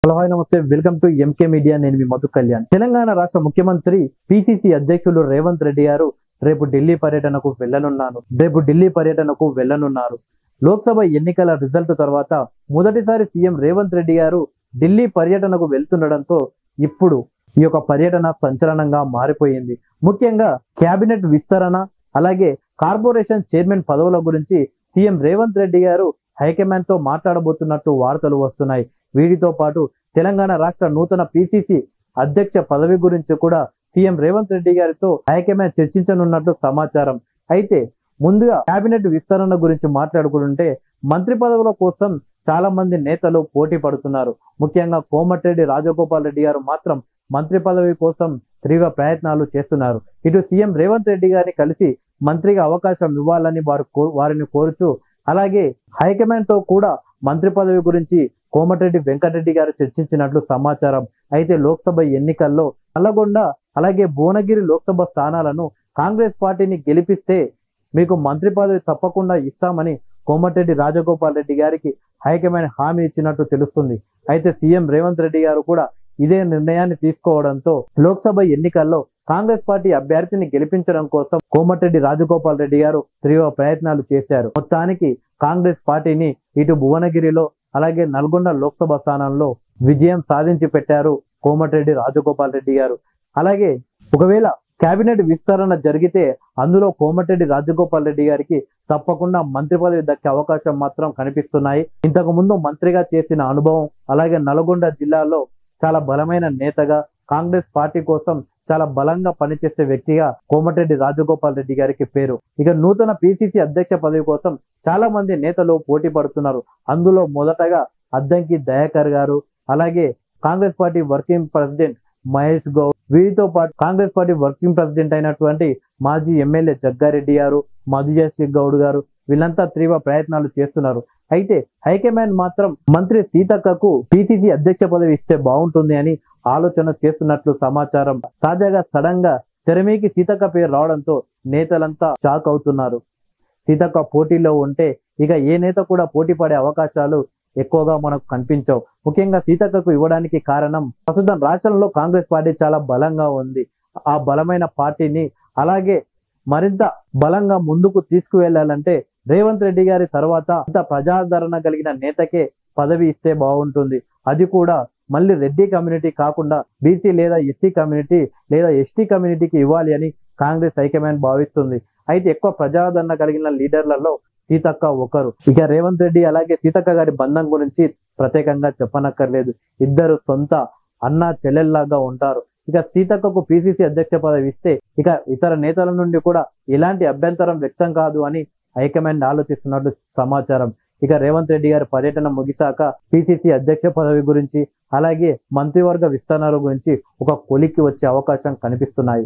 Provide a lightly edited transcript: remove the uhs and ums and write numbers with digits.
Hello hi నమస్తే, welcome to MK media. నేను మీ మధు కళ్యాణ్. తెలంగాణ రాష్ట్ర ముఖ్యమంత్రి పిసిసి అధ్యక్షులు రేవంత్ రెడ్డి గారు రేపు ఢిల్లీ పర్యటనకు లోక్సభ ఎన్నికల రిజల్ట్ తర్వాత మొదటిసారి సీఎం రేవంత్ రెడ్డి గారు ఢిల్లీ పర్యటనకు వెళ్తుండడంతో ఇప్పుడు ఈ యొక్క పర్యటన సంచలనంగా మారిపోయింది. ముఖ్యంగా కేబినెట్ విస్తరణ, అలాగే కార్పొరేషన్ చైర్మన్ పదవుల గురించి సీఎం రేవంత్ రెడ్డి గారు హైకమాండ్ తో మాట్లాడబోతున్నట్టు వార్తలు వస్తున్నాయి. వీటితో పాటు తెలంగాణ రాష్ట్ర నూతన పిసిసి అధ్యక్ష పదవి గురించి కూడా సీఎం రేవంత్ రెడ్డి గారితో హైకమాండ్ చర్చించనున్నట్లు సమాచారం. అయితే ముందుగా కేబినెట్ విస్తరణ గురించి మాట్లాడుకుంటే మంత్రి పదవుల కోసం చాలా మంది నేతలు పోటీ పడుతున్నారు. ముఖ్యంగా కోమటిరెడ్డి రాజగోపాల్ రెడ్డి గారు మాత్రం మంత్రి పదవి కోసం తీవ్ర ప్రయత్నాలు చేస్తున్నారు. ఇటు సీఎం రేవంత్ రెడ్డి గారిని కలిసి మంత్రిగా అవకాశం ఇవ్వాలని వారిని కోరుచూ, అలాగే హైకమాండ్ తో కూడా మంత్రి పదవి గురించి కోమటిరెడ్డి వెంకటరెడ్డి గారు చర్చించినట్లు సమాచారం. అయితే లోక్సభ ఎన్నికల్లో నల్లగొండ అలాగే భువనగిరి లోక్సభ స్థానాలను కాంగ్రెస్ పార్టీని గెలిపిస్తే మీకు మంత్రి పదవి తప్పకుండా ఇస్తామని కోమటిరెడ్డి రాజగోపాల్ రెడ్డి గారికి హైకమాండ్ హామీ ఇచ్చినట్టు తెలుస్తుంది. అయితే సీఎం రేవంత్ రెడ్డి గారు కూడా ఇదే నిర్ణయాన్ని తీసుకోవడంతో లోక్సభ ఎన్నికల్లో కాంగ్రెస్ పార్టీ అభ్యర్థిని గెలిపించడం కోసం కోమటిరెడ్డి రాజగోపాల్ రెడ్డి గారు తీవ్ర ప్రయత్నాలు చేశారు. మొత్తానికి కాంగ్రెస్ పార్టీని ఇటు భువనగిరిలో అలాగే నల్గొండ లోక్సభ స్థానంలో విజయం సాధించి పెట్టారు కోమటిరెడ్డి రాజగోపాల్ రెడ్డి గారు. అలాగే ఒకవేళ కేబినెట్ విస్తరణ జరిగితే అందులో కోమటిరెడ్డి రాజగోపాల్ రెడ్డి గారికి తప్పకుండా మంత్రి పదవి దక్కే అవకాశం మాత్రం కనిపిస్తున్నాయి. ఇంతకు ముందు మంత్రిగా చేసిన అనుభవం, అలాగే నల్గొండ జిల్లాలో చాలా బలమైన నేతగా, కాంగ్రెస్ పార్టీ కోసం చాలా బలంగా పనిచేసే వ్యక్తిగా కోమటిరెడ్డి రాజగోపాల్ రెడ్డి గారికి పేరు. ఇక నూతన పిసిసి అధ్యక్ష పదవి కోసం చాలా మంది నేతలు పోటీ పడుతున్నారు. అందులో మొదటగా అద్దంకి దయాకర్ గారు, అలాగే Congress party working president Mahesh Goud, వీరితో పాటు కాంగ్రెస్ పార్టీ వర్కింగ్ ప్రెసిడెంట్ అయినటువంటి మాజీ ఎమ్మెల్యే జగ్గారెడ్డి గారు, మధుజశ్రీ గౌడ్ గారు, వీళ్ళంతా తీవ్ర ప్రయత్నాలు చేస్తున్నారు. అయితే హైకమాండ్ మాత్రం మంత్రి సీతక్కకు పిసిసి అధ్యక్ష పదవి ఇస్తే బాగుంటుంది అని ఆలోచన చేస్తున్నట్లు సమాచారం. తాజాగా సడన్ గా తెరమీకి సీతక్క పేరు రావడంతో నేతలంతా షాక్ అవుతున్నారు. సీతక్క పోటీలో ఉంటే ఇక ఏ నేత కూడా పోటీ పడే అవకాశాలు ఎక్కువగా మనకు కనిపించవు. ముఖ్యంగా సీతక్కకు ఇవ్వడానికి కారణం ప్రస్తుతం రాష్ట్రంలో కాంగ్రెస్ పార్టీ చాలా బలంగా ఉంది. ఆ బలమైన పార్టీని అలాగే మరింత బలంగా ముందుకు తీసుకువెళ్లాలంటే రేవంత్ రెడ్డి గారి తర్వాత అంత ప్రజాదరణ కలిగిన నేతకే పదవి ఇస్తే బాగుంటుంది. అది కూడా మళ్ళీ రెడ్డి కమ్యూనిటీ కాకుండా బీసీ లేదా ఎస్సీ కమ్యూనిటీ లేదా ఎస్టీ కమ్యూనిటీకి ఇవ్వాలి అని కాంగ్రెస్ హైకమాండ్ భావిస్తుంది. అయితే ఎక్కువ ప్రజాదరణ కలిగిన లీడర్లలో సీతక్క ఒకరు. ఇక రేవంత్ రెడ్డి అలాగే సీతక్క గారి బంధం గురించి ప్రత్యేకంగా చెప్పనక్కర్లేదు. ఇద్దరు సొంత అన్న చెల్లెల్లాగా ఉంటారు. ఇక సీతక్కకు పిసిసి అధ్యక్ష పదవి ఇస్తే ఇక ఇతర నేతల నుండి కూడా ఎలాంటి అభ్యంతరం వ్యక్తం కాదు అని హైకమాండ్ ఆలోచిస్తున్నట్లు సమాచారం. ఇక రేవంత్ రెడ్డి గారి పర్యటన ముగిశాక పిసిసి అధ్యక్ష పదవి గురించి అలాగే మంత్రివర్గ విస్తరణ గురించి ఒక కొలిక్కి వచ్చే అవకాశం కనిపిస్తున్నాయి.